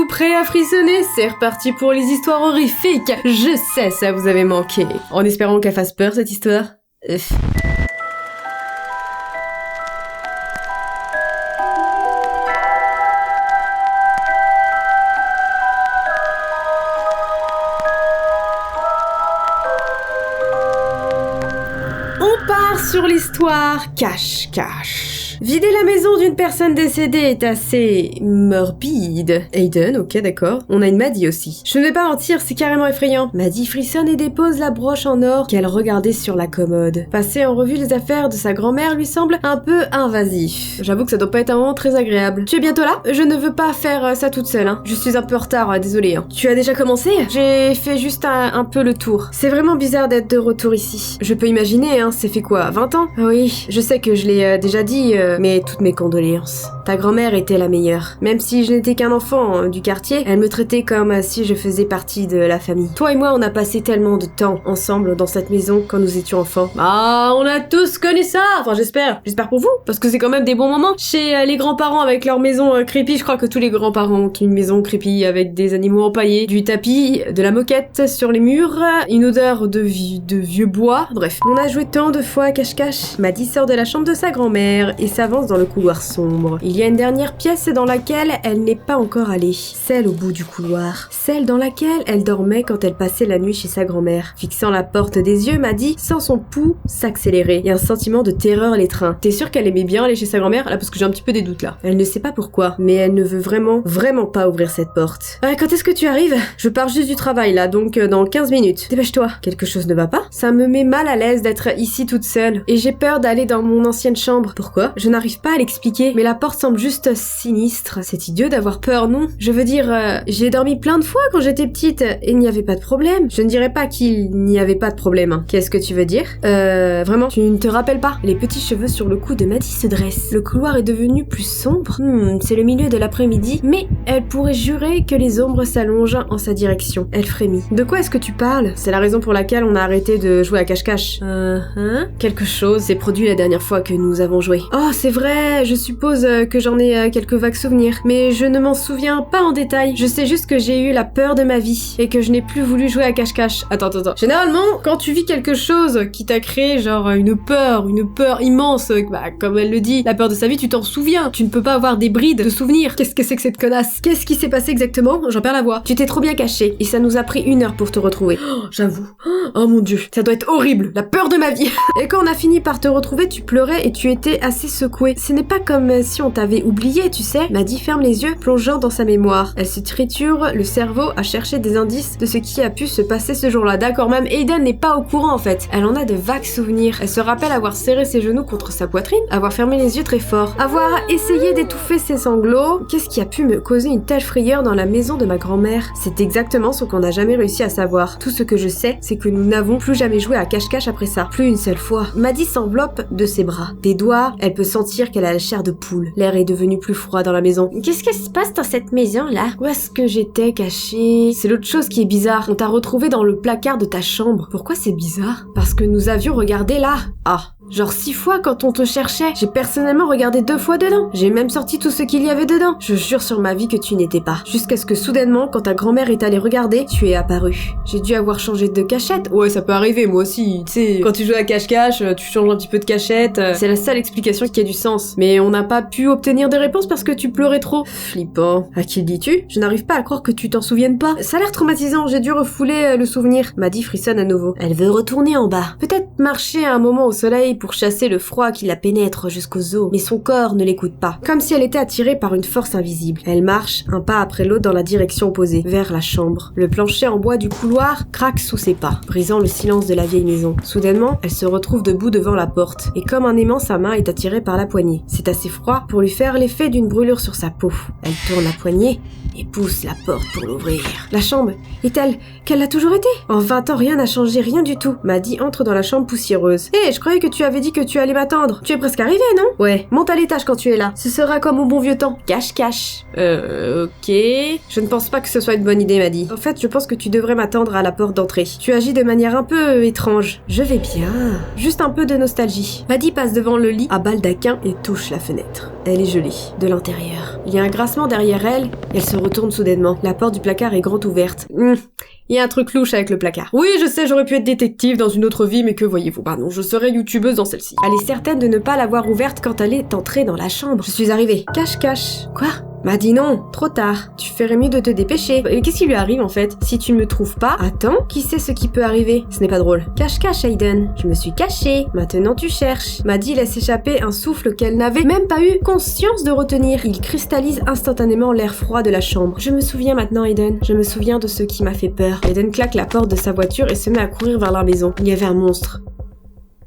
Êtes-vous prêts à frissonner? C'est reparti pour les histoires horrifiques. Je sais, ça vous avait manqué. En espérant qu'elle fasse peur, cette histoire. On part sur l'histoire cache-cache. Vider la maison d'une personne décédée est assez morbide. Aiden, ok d'accord. On a une Maddie aussi. Je ne vais pas mentir, c'est carrément effrayant. Maddie frissonne et dépose la broche en or qu'elle regardait sur la commode. Passer en revue les affaires de sa grand-mère lui semble un peu invasif. J'avoue que ça doit pas être un moment très agréable. Tu es bientôt là? Je ne veux pas faire ça toute seule, hein. Je suis un peu en retard, désolée. Hein. Tu as déjà commencé? J'ai fait juste un peu le tour. C'est vraiment bizarre d'être de retour ici. Je peux imaginer, hein, c'est fait quoi, 20 ans? Oui, je sais que je l'ai déjà dit, mais toutes mes condoléances. Ta grand-mère était la meilleure. Même si je n'étais qu'un enfant du quartier, elle me traitait comme si je faisais partie de la famille. Toi et moi, on a passé tellement de temps ensemble dans cette maison quand nous étions enfants. Ah, on a tous connu ça. Enfin, j'espère. J'espère pour vous, parce que c'est quand même des bons moments. Chez les grands-parents avec leur maison creepy, je crois que tous les grands-parents ont une maison creepy avec des animaux empaillés, du tapis, de la moquette sur les murs, une odeur de vieux bois. Bref, on a joué tant de fois à cache-cache. Maddie sort de la chambre de sa grand-mère et s'avance dans le couloir sombre. Il y a une dernière pièce dans laquelle elle n'est pas encore allée. Celle au bout du couloir. Celle dans laquelle elle dormait quand elle passait la nuit chez sa grand-mère. Fixant la porte des yeux, Maddie sent son pouls s'accélérer et un sentiment de terreur l'étreint. T'es sûre qu'elle aimait bien aller chez sa grand-mère? Là, parce que j'ai un petit peu des doutes là. Elle ne sait pas pourquoi, mais elle ne veut vraiment pas ouvrir cette porte. Quand est-ce que tu arrives? Je pars juste du travail là, donc dans 15 minutes. Dépêche-toi. Quelque chose ne va pas? Ça me met mal à l'aise d'être ici toute seule et j'ai peur d'aller dans mon ancienne chambre. Pourquoi? Je n'arrive pas à l'expliquer, mais la porte semble juste sinistre. C'est idiot d'avoir peur, non? Je veux dire, j'ai dormi plein de fois quand j'étais petite et il n'y avait pas de problème. Je ne dirais pas qu'il n'y avait pas de problème. Hein. Qu'est-ce que tu veux dire? Vraiment, tu ne te rappelles pas? Les petits cheveux sur le cou de Maddie se dressent. Le couloir est devenu plus sombre. C'est le milieu de l'après-midi, mais elle pourrait jurer que les ombres s'allongent en sa direction. Elle frémit. De quoi est-ce que tu parles? C'est la raison pour laquelle on a arrêté de jouer à cache-cache. Quelque chose s'est produit la dernière fois que nous avons joué. Oh, c'est vrai, je suppose que j'en ai quelques vagues souvenirs, mais je ne m'en souviens pas en détail. Je sais juste que j'ai eu la peur de ma vie et que je n'ai plus voulu jouer à cache-cache. Attends. Généralement, quand tu vis quelque chose qui t'a créé genre une peur immense, comme elle le dit, la peur de sa vie, tu t'en souviens. Tu ne peux pas avoir des brides de souvenirs. Qu'est-ce que c'est que cette connasse? Qu'est-ce qui s'est passé exactement? J'en perds la voix. Tu t'es trop bien caché et ça nous a pris 1 heure pour te retrouver. J'avoue. Oh mon dieu, ça doit être horrible. La peur de ma vie. Et quand on a fini par te retrouver, tu pleurais et tu étais assez secouée. Ce n'est pas comme si on t'avait oublié, tu sais. Maddie ferme les yeux, plongeant dans sa mémoire. Elle se triture le cerveau à chercher des indices de ce qui a pu se passer ce jour-là. D'accord, même Aiden n'est pas au courant en fait. Elle en a de vagues souvenirs. Elle se rappelle avoir serré ses genoux contre sa poitrine, avoir fermé les yeux très fort, avoir essayé d'étouffer ses sanglots. Qu'est-ce qui a pu me causer une telle frayeur dans la maison de ma grand-mère? C'est exactement ce qu'on n'a jamais réussi à savoir. Tout ce que je sais, c'est que nous n'avons plus jamais joué à cache-cache après ça. Plus une seule fois. Maddie s'enveloppe de ses bras. Des doigts, elle peut sentir qu'elle a la chair de poule. L'air est devenu plus froid dans la maison. Qu'est-ce qui se passe dans cette maison-là? Où est-ce que j'étais cachée? C'est l'autre chose qui est bizarre. On t'a retrouvé dans le placard de ta chambre. Pourquoi c'est bizarre? Parce que nous avions regardé là. Genre 6 fois quand on te cherchait. J'ai personnellement regardé 2 fois dedans. J'ai même sorti tout ce qu'il y avait dedans. Je jure sur ma vie que tu n'étais pas. Jusqu'à ce que soudainement, quand ta grand-mère est allée regarder, tu es apparu. J'ai dû avoir changé de cachette. Ouais, ça peut arriver, moi aussi. Tu sais, quand tu joues à cache-cache, tu changes un petit peu de cachette. C'est la seule explication qui a du sens. Mais on n'a pas pu obtenir des réponses parce que tu pleurais trop. Flippant. À qui le dis-tu? Je n'arrive pas à croire que tu t'en souviennes pas. Ça a l'air traumatisant. J'ai dû refouler le souvenir. Maddie frissonne à nouveau. Elle veut retourner en bas. Peut-être marcher un moment au soleil pour chasser le froid qui la pénètre jusqu'aux os, mais son corps ne l'écoute pas, comme si elle était attirée par une force invisible. Elle marche, un pas après l'autre dans la direction opposée, vers la chambre. Le plancher en bois du couloir craque sous ses pas, brisant le silence de la vieille maison. Soudainement, elle se retrouve debout devant la porte, et comme un aimant, sa main est attirée par la poignée. C'est assez froid pour lui faire l'effet d'une brûlure sur sa peau. Elle tourne la poignée et pousse la porte pour l'ouvrir. La chambre est telle qu'elle l'a toujours été. En 20 ans, rien n'a changé, rien du tout. Maddie entre dans la chambre chambre poussiéreuse. Hé, je croyais que tu avais dit que tu allais m'attendre. Tu es presque arrivé, non? Ouais, monte à l'étage quand tu es là. Ce sera comme au bon vieux temps. Cache-cache. Ok. Je ne pense pas que ce soit une bonne idée, Maddie. En fait, je pense que tu devrais m'attendre à la porte d'entrée. Tu agis de manière un peu étrange. Je vais bien. Juste un peu de nostalgie. Maddie passe devant le lit à baldaquin et touche la fenêtre. Elle est jolie, de l'intérieur. Il y a un grincement derrière elle, et elle se retourne soudainement. La porte du placard est grande ouverte. Il y a un truc louche avec le placard. Oui, je sais, j'aurais pu être détective dans une autre vie, mais que voyez-vous? Bah non, je serais youtubeuse dans celle-ci. Elle est certaine de ne pas l'avoir ouverte quand elle est entrée dans la chambre. Je suis arrivée. Cache-cache. Quoi? M'a dit non, trop tard. Tu ferais mieux de te dépêcher. Mais qu'est-ce qui lui arrive en fait? Si tu ne me trouves pas, attends, qui sait ce qui peut arriver? Ce n'est pas drôle. Cache-cache, Aiden. Je me suis cachée. Maintenant tu cherches. Maddie laisse échapper un souffle qu'elle n'avait même pas eu conscience de retenir. Il cristallise instantanément l'air froid de la chambre. Je me souviens maintenant, Aiden. Je me souviens de ce qui m'a fait peur. Aiden claque la porte de sa voiture et se met à courir vers la maison. Il y avait un monstre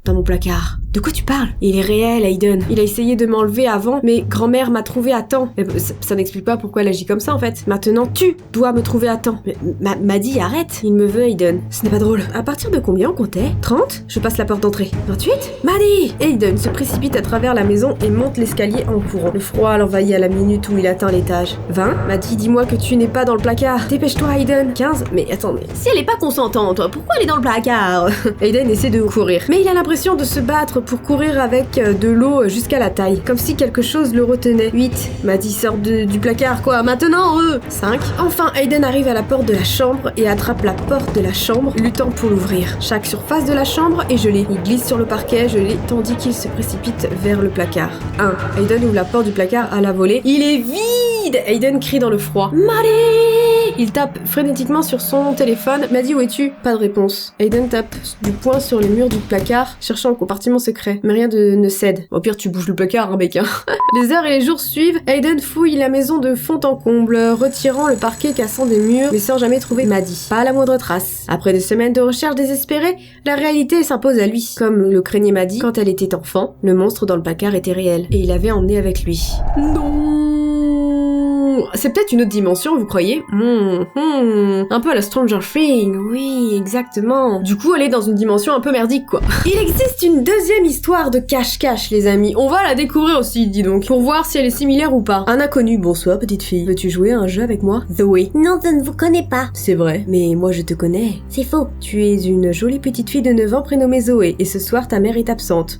dans mon placard. De quoi tu parles? Il est réel, Aiden. Il a essayé de m'enlever avant, mais grand-mère m'a trouvé à temps. Ça n'explique pas pourquoi elle agit comme ça, en fait. Maintenant, tu dois me trouver à temps. Maddie, arrête. Il me veut, Aiden. Ce n'est pas drôle. À partir de combien on comptait? 30? Je passe la porte d'entrée. 28? Maddie! Aiden se précipite à travers la maison et monte l'escalier en courant. Le froid l'envahit à la minute où il atteint l'étage. 20? Maddie, dis-moi que tu n'es pas dans le placard. Dépêche-toi, Aiden. 15? Mais attends, mais si elle est pas consentante, pourquoi elle est dans le placard? Aiden essaie de courir. Mais il a l'impression de se battre pour courir avec de l'eau jusqu'à la taille, comme si quelque chose le retenait. 8. Maddie sort du placard, quoi. Maintenant, 5. Enfin, Aiden arrive à la porte de la chambre et attrape la porte de la chambre, luttant pour l'ouvrir. Chaque surface de la chambre est gelée. Il glisse sur le parquet gelé, tandis qu'il se précipite vers le placard. 1. Aiden ouvre la porte du placard à la volée. Il est vide! Aiden crie dans le froid. Maddie! Il tape frénétiquement sur son téléphone. Maddie, où es-tu? Pas de réponse. Aiden tape du poing sur les murs du placard, cherchant le compartiment secret. Mais rien ne cède. Au pire, tu bouges le placard, hein, mec. Hein. Les heures et les jours suivent. Aiden fouille la maison de fond en comble, retirant le parquet cassant des murs, mais sans jamais trouver Maddie. Pas la moindre trace. Après des semaines de recherche désespérées, la réalité s'impose à lui. Comme le craignait Maddie quand elle était enfant, le monstre dans le placard était réel. Et il l'avait emmené avec lui. Non. C'est peut-être une autre dimension, vous croyez? Un peu à la Stranger Things, oui, exactement. Du coup, elle est dans une dimension un peu merdique, quoi. Il existe une deuxième histoire de cache-cache, les amis. On va la découvrir aussi, dis donc, pour voir si elle est similaire ou pas. Un inconnu, bonsoir, petite fille. Veux-tu jouer à un jeu avec moi? Zoé. Non, je ne vous connais pas. C'est vrai, mais moi je te connais. C'est faux. Tu es une jolie petite fille de 9 ans prénommée Zoé, et ce soir ta mère est absente.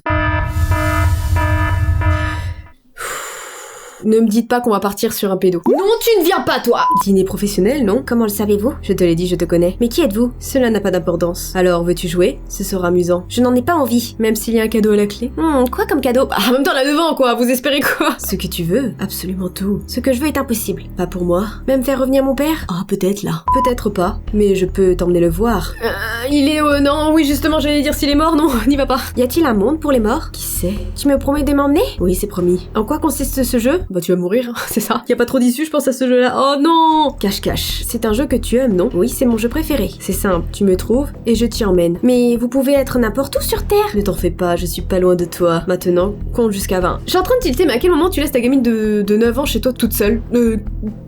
Ne me dites pas qu'on va partir sur un pédo. Non, tu ne viens pas, toi! Dîner professionnel, non? Comment le savez-vous? Je te l'ai dit, je te connais. Mais qui êtes-vous? Cela n'a pas d'importance. Alors, veux-tu jouer? Ce sera amusant. Je n'en ai pas envie. Même s'il y a un cadeau à la clé? Quoi comme cadeau? Bah, en même temps, là devant, quoi. Vous espérez quoi? Ce que tu veux. Absolument tout. Ce que je veux est impossible. Pas pour moi. Même faire revenir mon père? Ah, peut-être là. Peut-être pas. Mais je peux t'emmener le voir. Il est... non, oui, justement, j'allais dire s'il est mort, non, n'y va pas. Y a-t-il un monde pour les morts? Qui sait? Tu me promets de m'emmener? Oui, c'est promis. En quoi consiste ce jeu? Bah, tu vas mourir. C'est ça. Y a pas trop d'issue, je pense, à ce jeu-là. Oh non! Cache-cache. C'est un jeu que tu aimes, non? Oui, c'est mon jeu préféré. C'est simple. Tu me trouves et je t'y emmène. Mais vous pouvez être n'importe où sur Terre. Ne t'en fais pas, je suis pas loin de toi. Maintenant, compte jusqu'à 20. Je suis en train de tilter, mais à quel moment tu laisses ta gamine de 9 ans chez toi toute seule?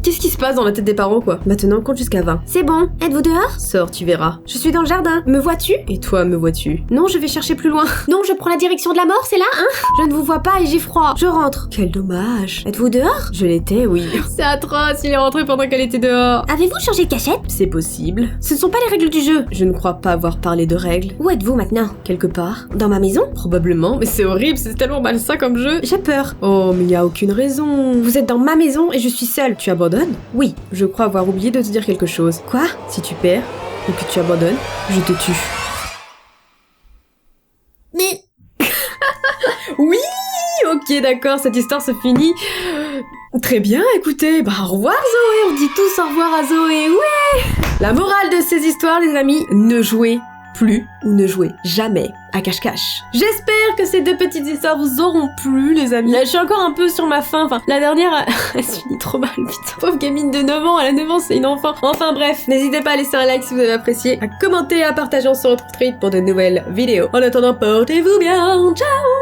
Qu'est-ce qui se passe dans la tête des parents, quoi? Maintenant, compte jusqu'à 20. C'est bon. Êtes-vous dehors? Sors, tu verras. Je suis dans le jardin. Me vois-tu? Et toi, me vois-tu? Non, je vais chercher plus loin. Non, je prends la direction de la mort, c'est là, hein? Je ne vous vois pas et j'ai froid. Je rentre. Quel dommage. Êtes-vous dehors? Je l'étais, oui. C'est atroce, il est rentré pendant qu'elle était dehors. Avez-vous changé de cachette? C'est possible. Ce ne sont pas les règles du jeu. Je ne crois pas avoir parlé de règles. Où êtes-vous maintenant? Quelque part. Dans ma maison? Probablement, mais c'est horrible, c'est tellement malsain comme jeu. J'ai peur. Oh, mais il y a aucune raison. Vous êtes dans ma maison et je suis seule. Tu abandonnes? Oui. Je crois avoir oublié de te dire quelque chose. Quoi? Si tu perds, ou que tu abandonnes, je te tue. Mais... Oui! Ok, d'accord, cette histoire se finit. Très bien, écoutez, bah au revoir Zoé, on dit tous au revoir à Zoé, ouais! La morale de ces histoires, les amis, ne jouez plus ou ne jouez jamais à cache-cache. J'espère que ces deux petites histoires vous auront plu, les amis. Là, je suis encore un peu sur ma faim, enfin, la dernière, elle se finit trop mal, putain. Pauvre gamine de 9 ans, elle a 9 ans, c'est une enfant. Enfin bref, n'hésitez pas à laisser un like si vous avez apprécié, à commenter, à partager, on se retrouve très vite pour de nouvelles vidéos. En attendant, portez-vous bien, ciao!